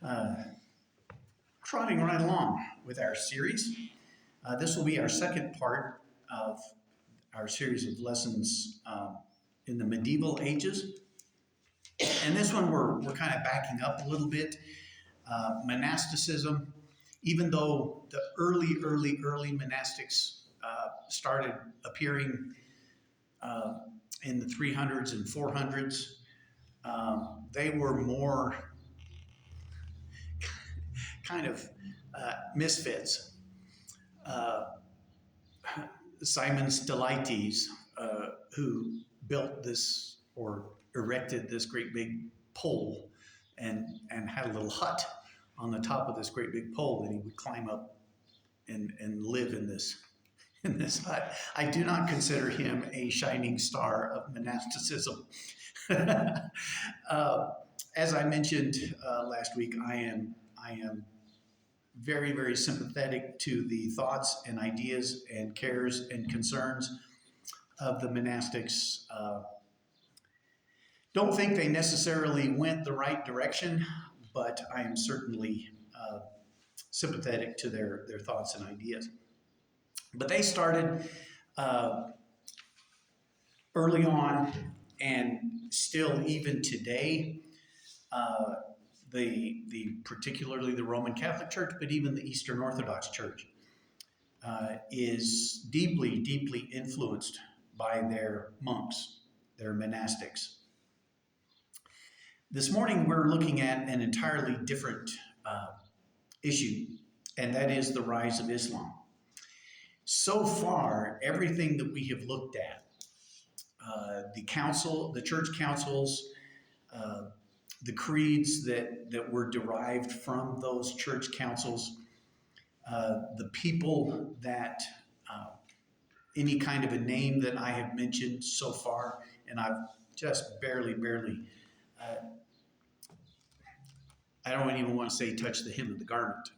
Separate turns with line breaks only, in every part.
uh, trotting right along with our series. This will be our second part of our series of lessons in the medieval ages. And this one we're kind of backing up a little bit. Monasticism, even though the early monastics started appearing in the 300s and 400s, they were more kind of misfits. Simon Stylites, who built this or erected this great big pole and had a little hut on the top of this great big pole that he would climb up and live in this hut. I do not consider him a shining star of monasticism. As I mentioned last week, I am very sympathetic to the thoughts and ideas and cares and concerns of the monastics. Don't think they necessarily went the right direction, but I am certainly sympathetic to their thoughts and ideas. But they started early on, and still even today, particularly the Roman Catholic Church, but even the Eastern Orthodox Church, is deeply influenced by their monks, their monastics. This morning we're looking at an entirely different issue, and that is the rise of Islam. So far, everything that we have looked at, the church councils, the creeds that were derived from those church councils, the people that, any kind of a name that I have mentioned so far, and I've just barely, I don't even want to say touch the hem of the garment,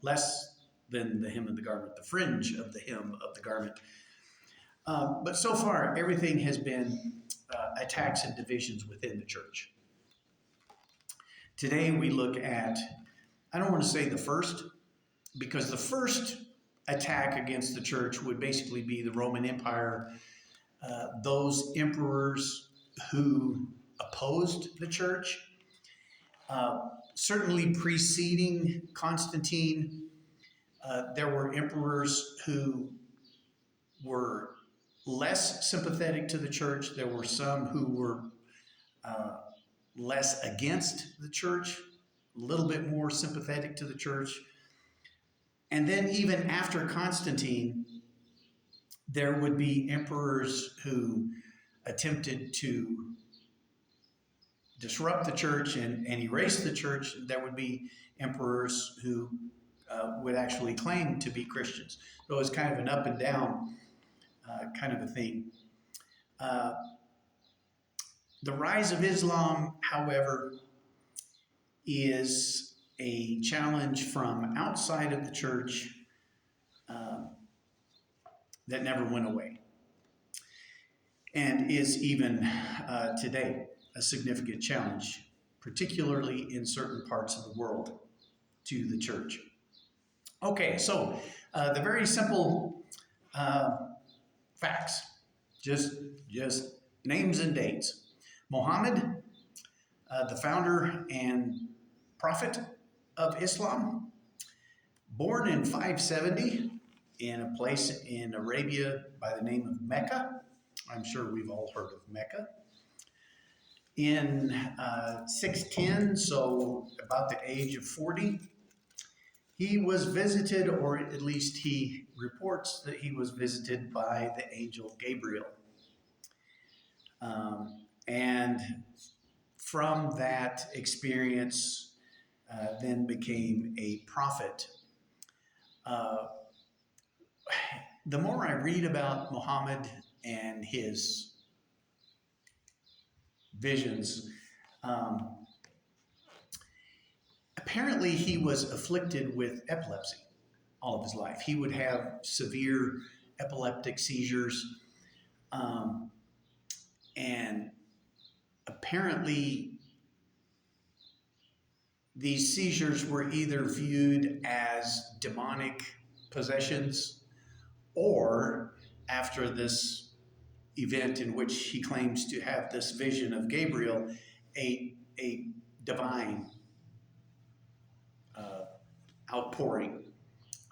less than the hem of the garment, the fringe of the hem of the garment. But so far, everything has been attacks and divisions within the church. Today we look at, I don't want to say the first, because the first attack against the church would basically be the Roman Empire, those emperors who opposed the church. Certainly preceding Constantine, there were emperors who were less sympathetic to the church. There were some who were less against the church, a little bit more sympathetic to the church. And then even after Constantine, there would be emperors who attempted to disrupt the church and erase the church. There would be emperors who would actually claim to be Christians. So it was kind of an up and down kind of a thing. The rise of Islam, however, is a challenge from outside of the church that never went away, and is even today a significant challenge, particularly in certain parts of the world, to the church. Okay, so the very simple facts, just names and dates. Muhammad, the founder and prophet of Islam, born in 570 in a place in Arabia by the name of Mecca. I'm sure we've all heard of Mecca. In 610, so about the age of 40, he was visited, or at least he reports that he was visited by the angel Gabriel. And from that experience, then became a prophet. The more I read about Muhammad and his visions, apparently he was afflicted with epilepsy all of his life. He would have severe epileptic seizures, and apparently these seizures were either viewed as demonic possessions or, after this event in which he claims to have this vision of Gabriel, a divine outpouring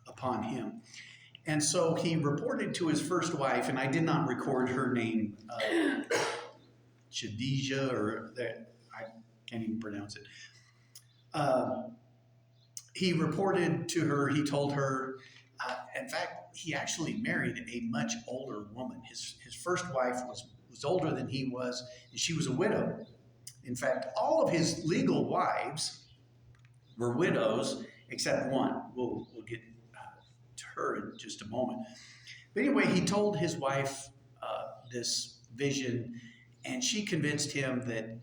upon him. And so he reported to his first wife, and I did not record her name, Khadijah, or that I can't even pronounce it. He reported to her, he told her, in fact, he actually married a much older woman. His first wife was older than he was, and she was a widow. In fact, all of his legal wives were widows, except one. We'll get to her in just a moment. But anyway, he told his wife this vision, and she convinced him that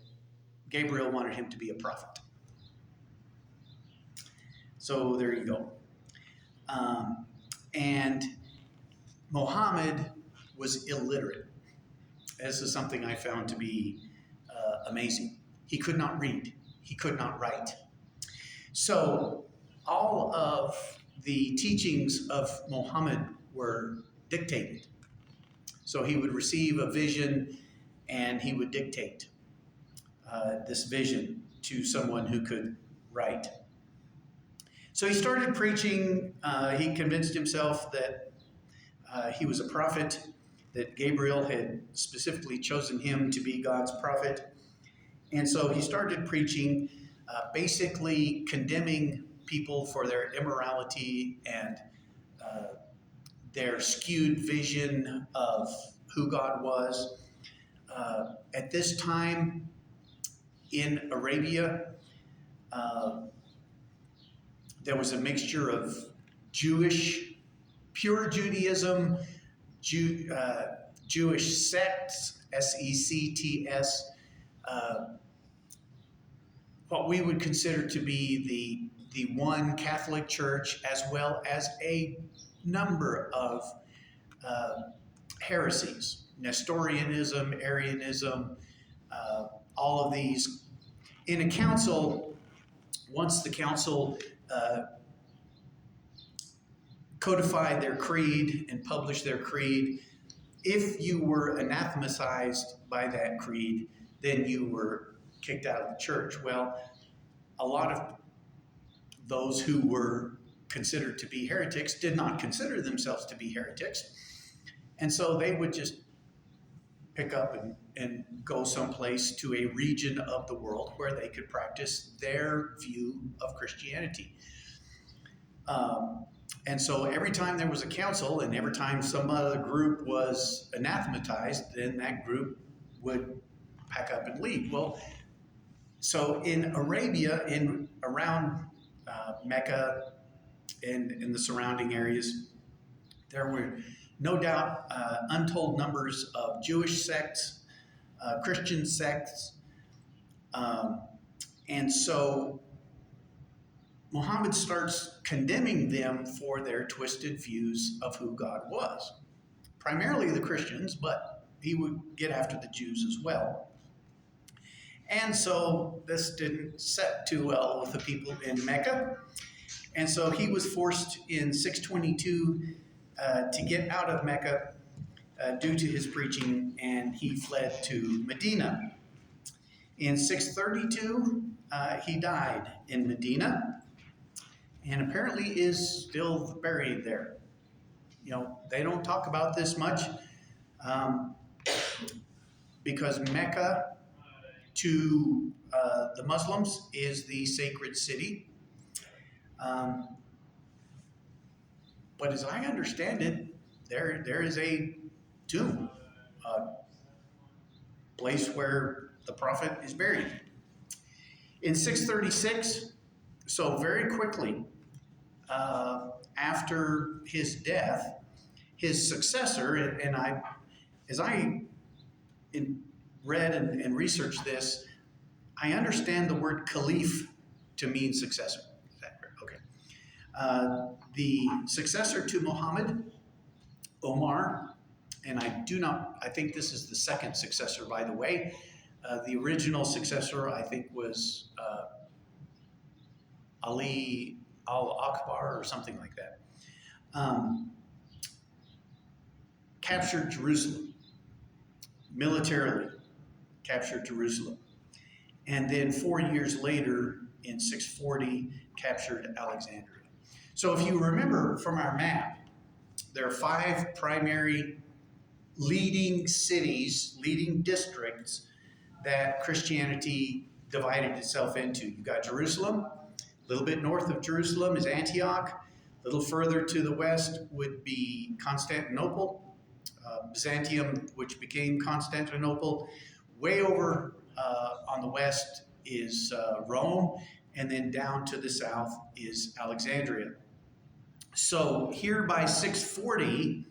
Gabriel wanted him to be a prophet. So there you go. And Muhammad was illiterate. This is something I found to be amazing. He could not read. He could not write. So all of the teachings of Muhammad were dictated. So he would receive a vision and he would dictate this vision to someone who could write. So he started preaching. He convinced himself that he was a prophet, that Gabriel had specifically chosen him to be God's prophet. And so he started preaching, basically condemning people for their immorality and their skewed vision of who God was. At this time in Arabia, there was a mixture of Jewish, pure Judaism, Jewish sects, S-E-C-T-S, what we would consider to be the one Catholic Church, as well as a number of heresies, Nestorianism, Arianism, all of these. In a council, once the council codified their creed and published their creed, if you were anathematized by that creed, then you were kicked out of the church. Well, a lot of those who were considered to be heretics did not consider themselves to be heretics. And so they would just pick up and go someplace to a region of the world where they could practice their view of Christianity. And so every time there was a council and every time some other group was anathematized, then that group would pack up and leave. Well, so in Arabia, around Mecca and in the surrounding areas, there were no doubt untold numbers of Jewish sects, Christian sects, and so Muhammad starts condemning them for their twisted views of who God was. Primarily the Christians, but he would get after the Jews as well. And so this didn't set too well with the people in Mecca. And so he was forced in 622 to get out of Mecca due to his preaching, and he fled to Medina. In 632, he died in Medina, and apparently is still buried there. You know, they don't talk about this much because Mecca to the Muslims is the sacred city. But as I understand it, there is a tomb, a place where the prophet is buried. In 636, so very quickly after his death, his successor, and as I read and researched this, I understand the word caliph to mean successor. Is that correct? Okay. The successor to Muhammad, Omar, and I think this is the second successor, by the way. The original successor, I think, was Ali al-Akbar or something like that, um, captured Jerusalem, militarily captured Jerusalem. And then 4 years later, in 640, captured Alexandria. So if you remember from our map, there are 5 primary leading cities, leading districts that Christianity divided itself into. You've got Jerusalem, a little bit north of Jerusalem is Antioch, a little further to the west would be Constantinople, Byzantium, which became Constantinople. Way over on the west is Rome, and then down to the south is Alexandria. So here by 640,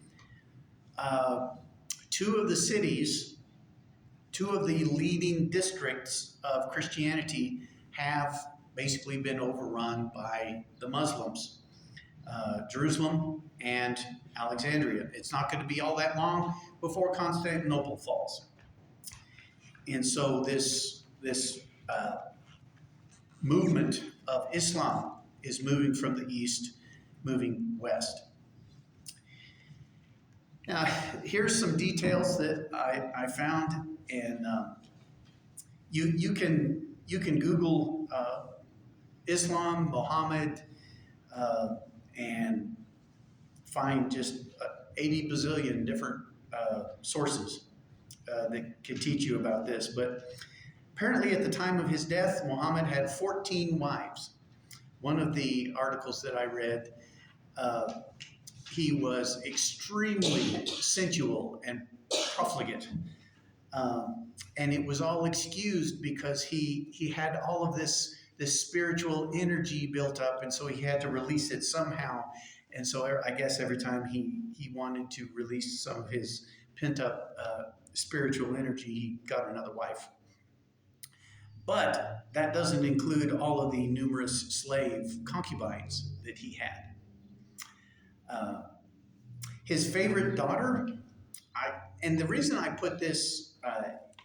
two of the cities, two of the leading districts of Christianity have basically been overrun by the Muslims, Jerusalem and Alexandria. It's not going to be all that long before Constantinople falls. And so this movement of Islam is moving from the east, moving west. Now, here's some details that I found, and you can Google Islam, Muhammad, and find just 80 bazillion different sources that can teach you about this. But apparently at the time of his death, Muhammad had 14 wives. One of the articles that I read, he was extremely sensual and profligate. And it was all excused because he had all of this spiritual energy built up, and so he had to release it somehow. And so I guess every time he wanted to release some of his pent-up spiritual energy, he got another wife. But that doesn't include all of the numerous slave concubines that he had. His favorite daughter, and the reason I put this,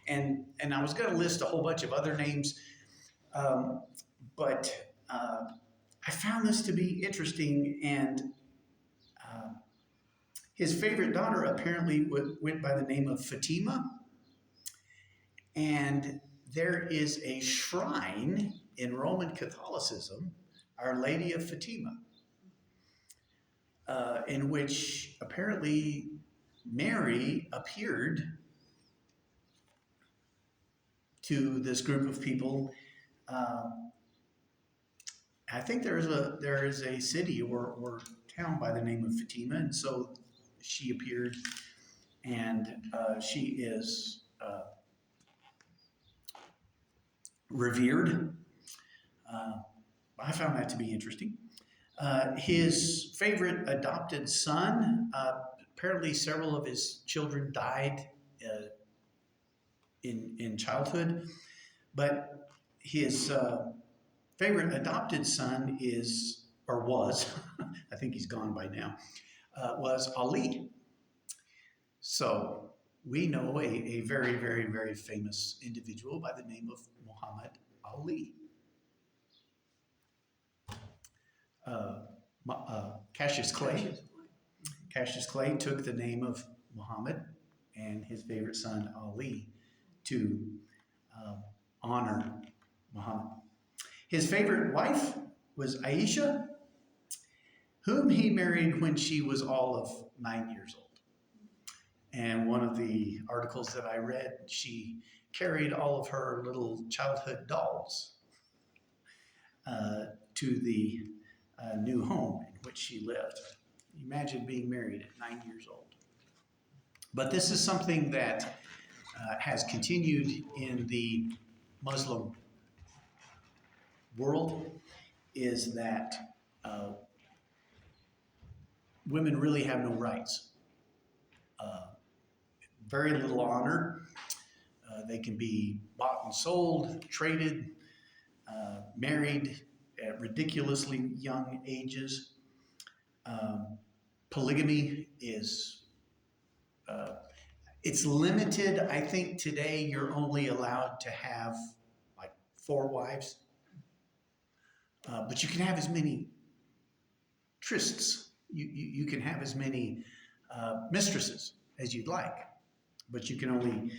and I was going to list a whole bunch of other names, but I found this to be interesting, and his favorite daughter apparently went by the name of Fatima, and there is a shrine in Roman Catholicism, Our Lady of Fatima, in which apparently Mary appeared to this group of people. I think there is a city or town by the name of Fatima, and so she appeared, and she is revered. I found that to be interesting. His favorite adopted son, apparently several of his children died in childhood, but his favorite adopted son is, or was, I think he's gone by now, was Ali. So we know a very, very, very famous individual by the name of Muhammad Ali. Cassius Clay. Cassius Clay took the name of Muhammad and his favorite son Ali to honor Muhammad. His favorite wife was Aisha, whom he married when she was all of 9 years old. And one of the articles that I read, she carried all of her little childhood dolls to the new home in which she lived. Imagine being married at 9 years old. But this is something that has continued in the Muslim world, is that women really have no rights. Very little honor. They can be bought and sold, traded, married at ridiculously young ages. Polygamy is, it's limited. I think today you're only allowed to have like 4 wives. But you can have as many trysts. You can have as many mistresses as you'd like, but you can only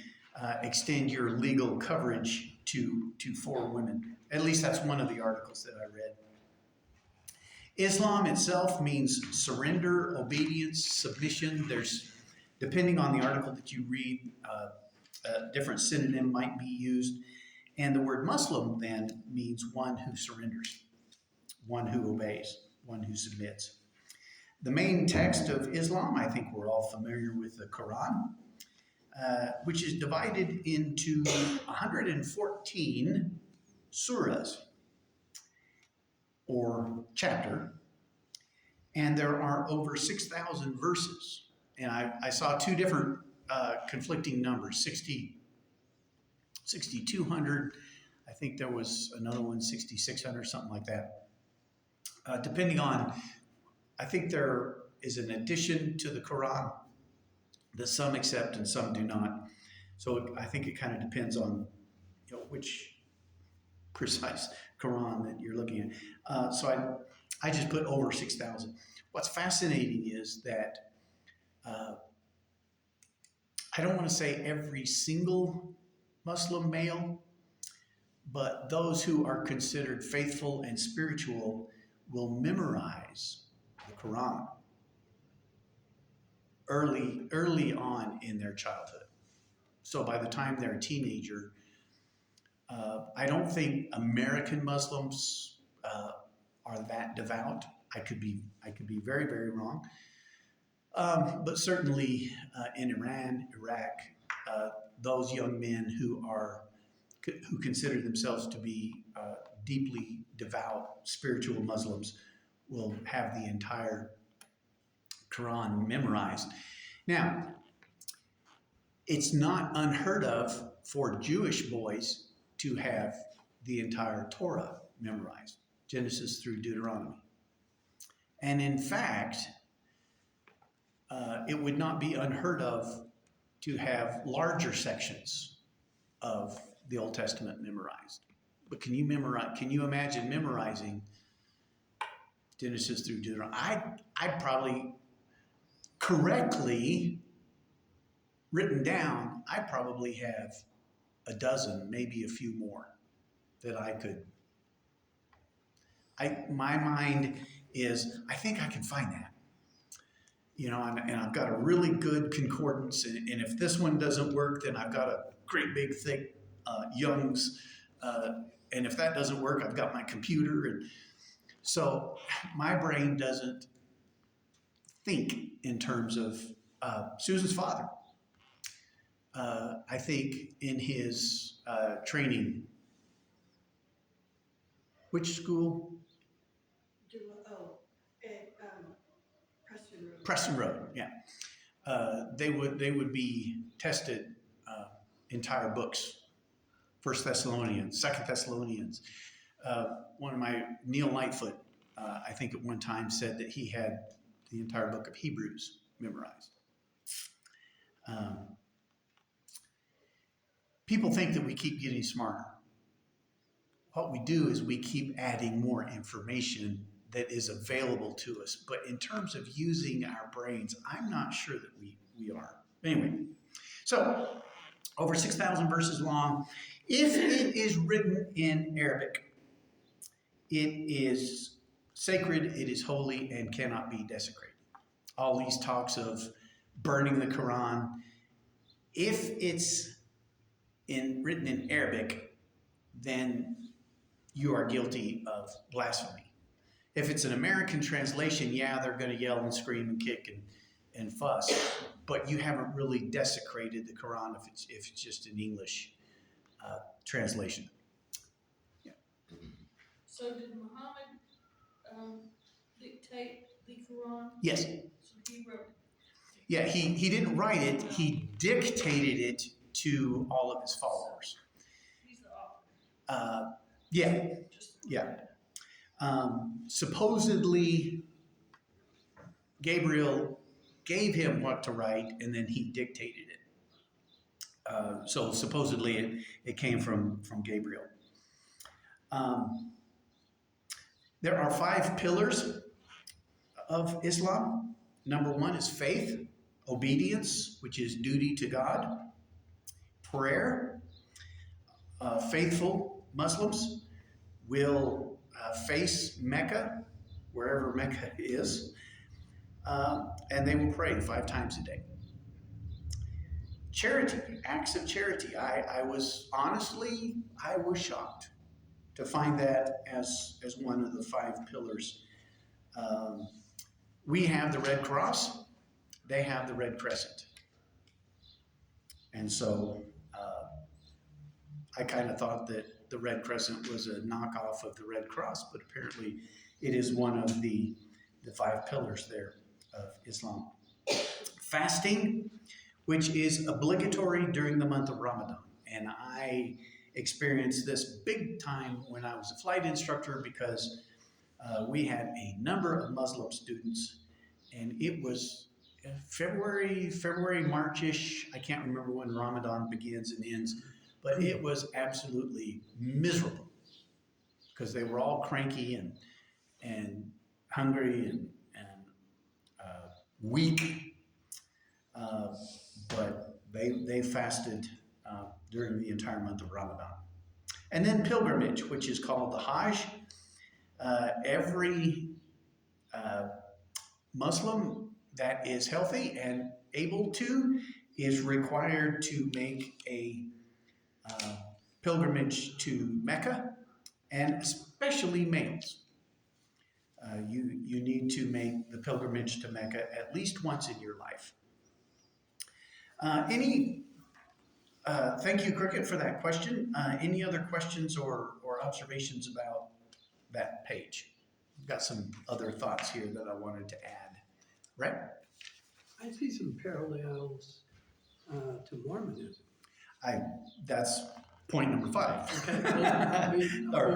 extend your legal coverage to 4 women. At least that's one of the articles that I read. Islam itself means surrender, obedience, submission. There's, depending on the article that you read, a different synonym might be used. And the word Muslim then means one who surrenders, one who obeys, one who submits. The main text of Islam, I think we're all familiar with the Quran, which is divided into 114 surahs, or chapter, and there are over 6,000 verses. And I saw 2 different conflicting numbers, 6,200, I think there was another one, 6,600, something like that. Depending on, I think there is an addition to the Quran that some accept and some do not. So I think it kind of depends on, which precise Quran that you're looking at. So I just put over 6,000. What's fascinating is that I don't want to say every single Muslim male, but those who are considered faithful and spiritual will memorize the Quran early on in their childhood. So by the time they're a teenager, I don't think American Muslims are that devout. I could be very, very wrong. But certainly in Iran, Iraq, those young men who consider themselves to be deeply devout spiritual Muslims will have the entire Quran memorized. Now, it's not unheard of for Jewish boys to have the entire Torah memorized, Genesis through Deuteronomy. And in fact, it would not be unheard of to have larger sections of the Old Testament memorized. But can you imagine memorizing Genesis through Deuteronomy? I'd probably correctly written down, I probably have a dozen, maybe a few more that I could. My mind is, I think I can find that. And I've got a really good concordance, and if this one doesn't work, then I've got a great big thick Young's, and if that doesn't work, I've got my computer, and so my brain doesn't think in terms of Susan's father. I think in his training, which school? Preston Road, yeah. They would be tested entire books, 1 Thessalonians, 2 Thessalonians. One of my, Neil Lightfoot, I think at one time said that he had the entire book of Hebrews memorized. People think that we keep getting smarter. What we do is we keep adding more information that is available to us. But in terms of using our brains, I'm not sure that we are. Anyway, so over 6,000 verses long. If it is written in Arabic, it is sacred, it is holy, and cannot be desecrated. All these talks of burning the Quran, if it's written in Arabic, then you are guilty of blasphemy. If it's an American translation, yeah, they're going to yell and scream and kick and fuss, but you haven't really desecrated the Quran if it's just an English translation. Yeah.
So did Muhammad dictate the Quran?
Yes.
So he wrote it?
Yeah, he didn't write it, he dictated it to all of his followers.
He's the author.
Yeah, yeah. Supposedly, Gabriel gave him what to write, and then he dictated it. So supposedly it came from Gabriel. There are 5 pillars of Islam. Number 1 is faith, obedience, which is duty to God, prayer. Faithful Muslims will face Mecca, wherever Mecca is, and they will pray 5 times a day. Charity, acts of charity. I was shocked to find that as one of the 5 pillars. We have the Red Cross, they have the Red Crescent. And so I kind of thought that the Red Crescent was a knockoff of the Red Cross, but apparently it is one of the 5 pillars there of Islam. Fasting, which is obligatory during the month of Ramadan. And I experienced this big time when I was a flight instructor because we had a number of Muslim students, and it was February, March-ish. I can't remember when Ramadan begins and ends, but it was absolutely miserable because they were all cranky and hungry and weak. But they fasted during the entire month of Ramadan. And then pilgrimage, which is called the Hajj. Every Muslim that is healthy and able to is required to make a pilgrimage to Mecca, and especially males. You need to make the pilgrimage to Mecca at least once in your life. Thank you, Cricket, for that question. Any other questions or observations about that page? I've got some other thoughts here that I wanted to add. Right?
I see some parallels to Mormonism.
That's point number 5.
Okay, I'll be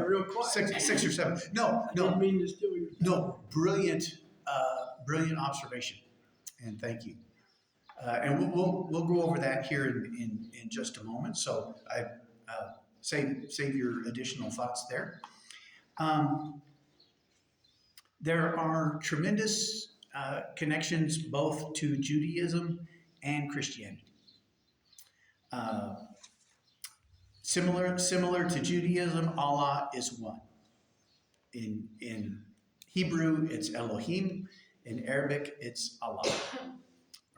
real quiet.
6 or 7. No.
I didn't mean to steal your time.
No, brilliant observation, and thank you. And we'll go over that here in just a moment. So I save your additional thoughts there. There are tremendous connections both to Judaism and Christianity. Similar to Judaism, Allah is one. In Hebrew, it's Elohim. In Arabic, it's Allah.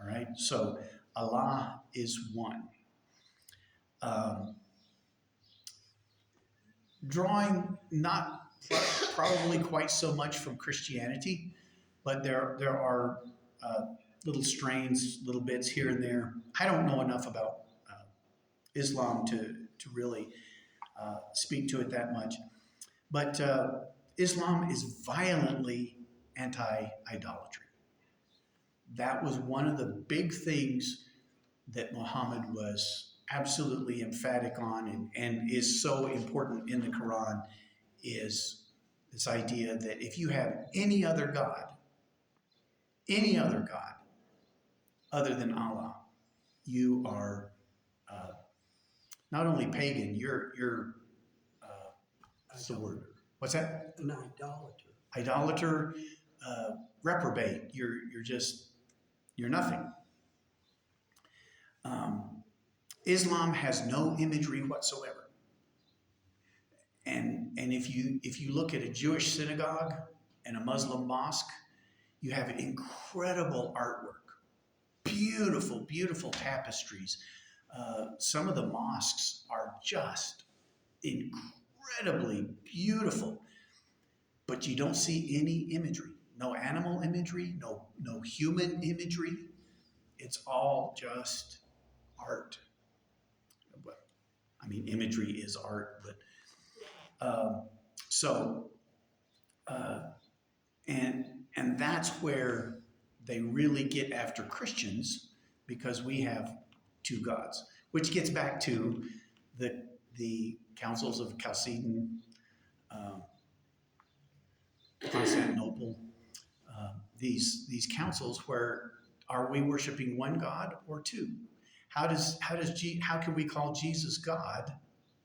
All right, so Allah is one. Drawing not probably quite so much from Christianity, but there are little strains, little bits here and there. I don't know enough about Islam to really speak to it that much, but Islam is violently anti-idolatry. That was one of the big things that Muhammad was absolutely emphatic on and is so important in the Quran, is this idea that if you have any other God other than Allah, you are not only pagan, you're what's the word? What's that?
An idolater.
Idolater, reprobate. You're nothing. Islam has no imagery whatsoever. And if you look at a Jewish synagogue and a Muslim mosque, you have incredible artwork, beautiful, beautiful tapestries. Some of the mosques are just incredibly beautiful, but you don't see any imagery. No animal imagery, no human imagery. It's all just art. Well, I mean, imagery is art, but and that's where they really get after Christians, because we have 2 gods, which gets back to the councils of Chalcedon, Constantinople. These councils where are we worshiping one God or 2? How can we call Jesus God?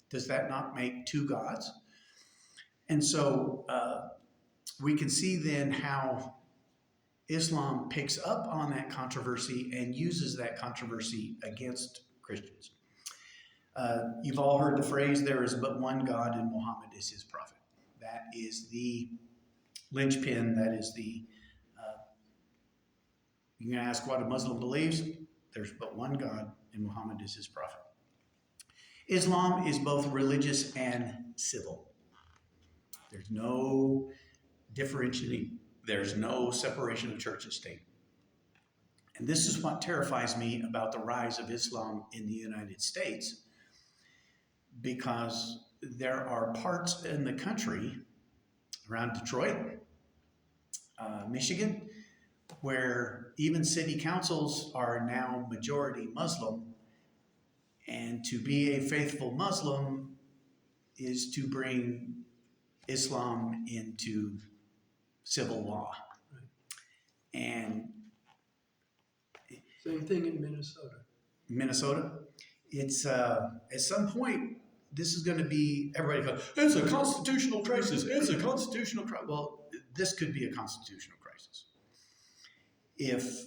Does that not make 2 gods? And so we can see then how Islam picks up on that controversy and uses that controversy against Christians. You've all heard the phrase, there is but one God and Muhammad is his prophet. That is the linchpin, that is the, you can ask what a Muslim believes, there's but one God and Muhammad is his prophet. Islam is both religious and civil. There's no differentiating, there's no separation of church and state. And this is what terrifies me about the rise of Islam in the United States, because there are parts in the country around Detroit, Michigan, where even city councils are now majority Muslim, and to be a faithful Muslim is to bring Islam into civil law. And
Same thing in Minnesota.
It's at some point this is going to be, everybody goes, it's a constitutional crisis. It's a constitutional crisis. Well, this could be a constitutional crisis if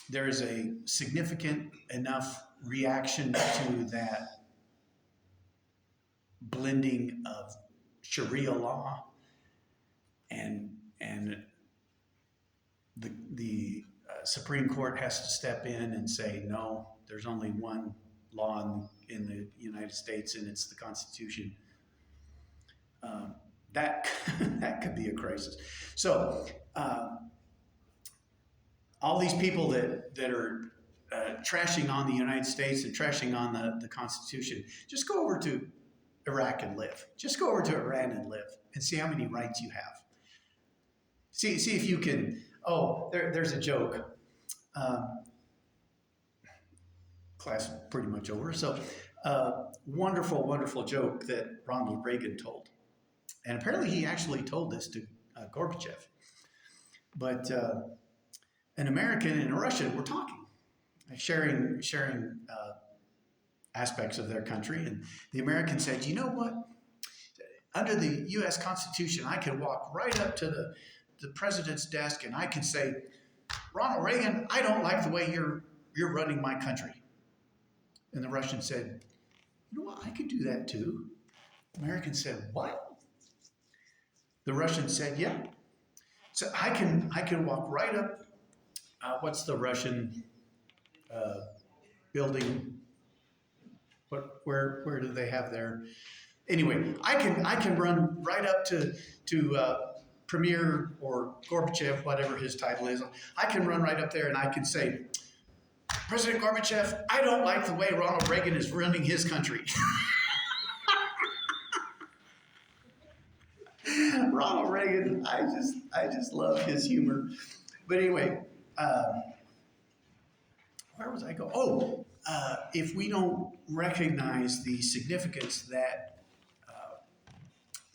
there is a significant enough reaction to that blending of Sharia law and the Supreme Court has to step in and say, no, there's only one law in the United States, and it's the Constitution. That could be a crisis. So all these people that are trashing on the United States and trashing on the Constitution, just go over to Iraq and live. Just go over to Iran and live and see how many rights you have. See if you can. Oh, there's a joke. Class pretty much over. So, wonderful, wonderful joke that Ronald Reagan told. And apparently he actually told this to Gorbachev. But an American and a Russian were talking, sharing aspects of their country. And the American said, you know what? Under the U.S. Constitution, I can walk right up to the president's desk and I can say, Ronald Reagan, I don't like the way you're running my country. And the Russian said, you know what, I could do that too. The American said, what? The Russian said, yeah. So I can walk right up, what's the Russian building? Where do they have their, anyway, I can run right up to Premier or Gorbachev, whatever his title is. I can run right up there and I can say, President Gorbachev, I don't like the way Ronald Reagan is running his country. Ronald Reagan, I just love his humor. But anyway, where was I going? Oh, if we don't recognize the significance that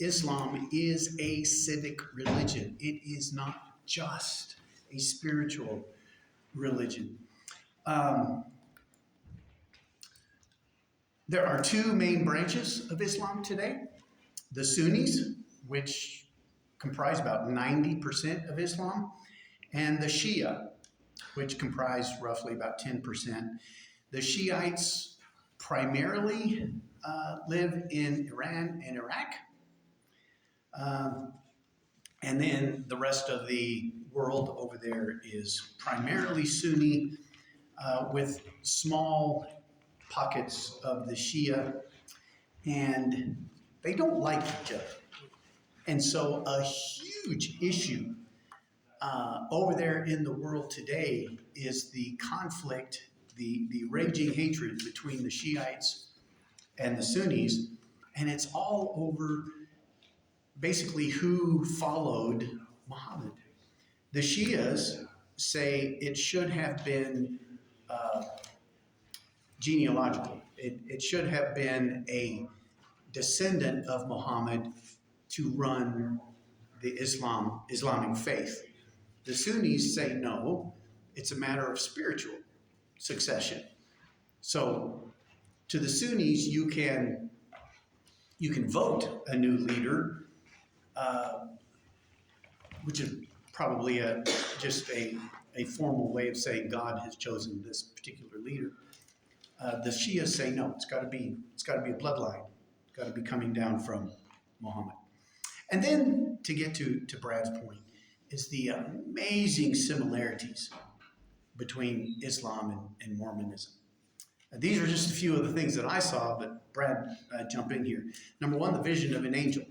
Islam is a civic religion, it is not just a spiritual religion. There are two main branches of Islam today. The Sunnis, which comprise about 90% of Islam, and the Shia, which comprise roughly about 10%. The Shiites primarily live in Iran and Iraq. And then the rest of the world over there is primarily Sunni, with small pockets of the Shia, and they don't like each other. And so a huge issue over there in the world today is the conflict, the raging hatred between the Shiites and the Sunnis, and it's all over basically who followed Muhammad. The Shias say it should have been genealogical. It should have been a descendant of Muhammad to run the Islamic faith. The Sunnis say no, it's a matter of spiritual succession. So to the Sunnis, you can vote a new leader, which is probably just a formal way of saying God has chosen this particular leader. The Shias say no, it's got to be a bloodline, it's got to be coming down from Muhammad. And then to get to Brad's point is the amazing similarities between Islam and Mormonism. These are just a few of the things that I saw, but Brad, jump in here. Number one, the vision of an angel.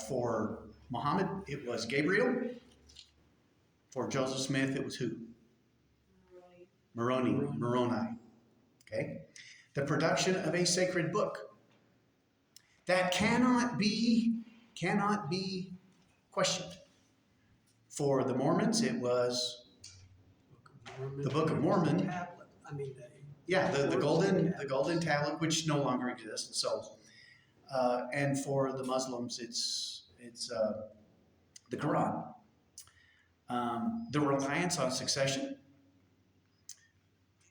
For Muhammad, it was Gabriel. For Joseph Smith, it was who? Moroni. Okay. The production of a sacred book that cannot be questioned. For the Mormons, it was the Book of Mormon. The golden tablet, which no longer exists. So, and for the Muslims, it's the Quran. The reliance on succession,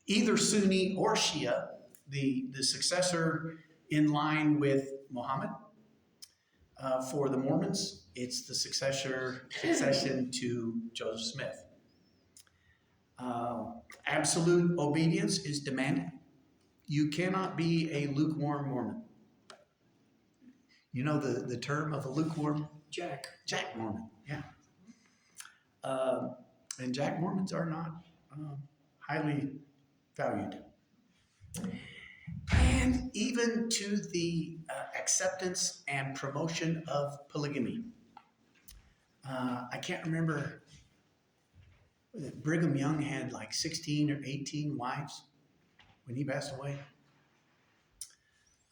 either Sunni or Shia, the successor in line with Muhammad. For the Mormons, it's the succession to Joseph Smith. Absolute obedience is demanded. You cannot be a lukewarm Mormon. You know the term of a lukewarm?
Jack
Mormon, yeah. And Jack Mormons are not highly valued. And even to the acceptance and promotion of polygamy. I can't remember, Brigham Young had like 16 or 18 wives when he passed away.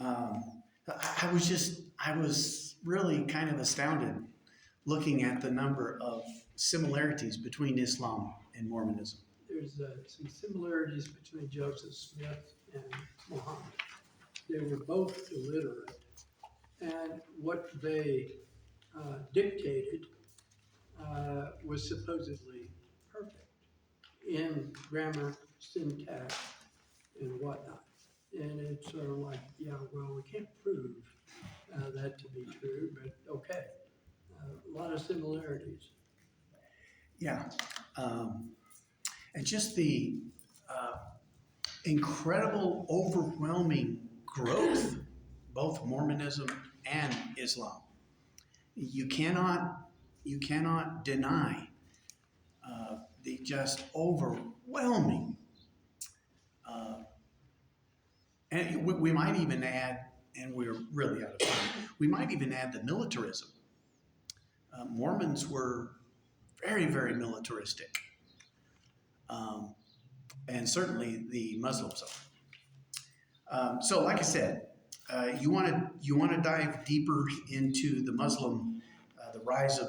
I was really kind of astounded looking at the number of similarities between Islam and Mormonism.
There's some similarities between Joseph Smith and Muhammad. They were both illiterate, and what they dictated was supposedly perfect in grammar, syntax, and whatnot. And it's sort of like, yeah, well, we can't prove that to be true, but okay. A lot of similarities.
Yeah. And just the incredible, overwhelming growth, both Mormonism and Islam. You cannot deny the just overwhelming, and we might even add, and we're really out of time, we might even add the militarism. Mormons were very, very militaristic. And certainly the Muslims are. So like I said, you want to dive deeper into the the rise of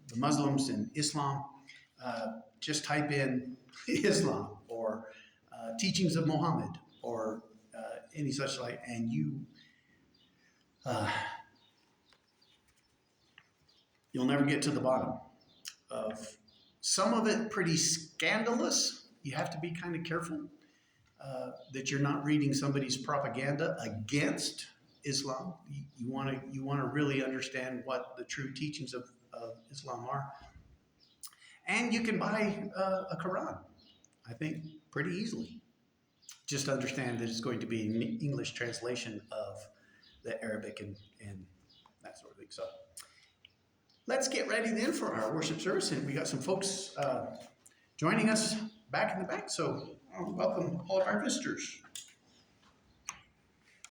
the Muslims and Islam, just type in Islam or teachings of Muhammad or any such like, and you'll never get to the bottom of some of it. Pretty scandalous. You have to be kind of careful that you're not reading somebody's propaganda against Islam. You want to really understand what the true teachings of Islam are. And you can buy a Quran, I think, pretty easily. Just understand that it's going to be an English translation of the Arabic and that sort of thing. So let's get ready then for our worship service. And we got some folks joining us back in the back. So welcome all of our visitors.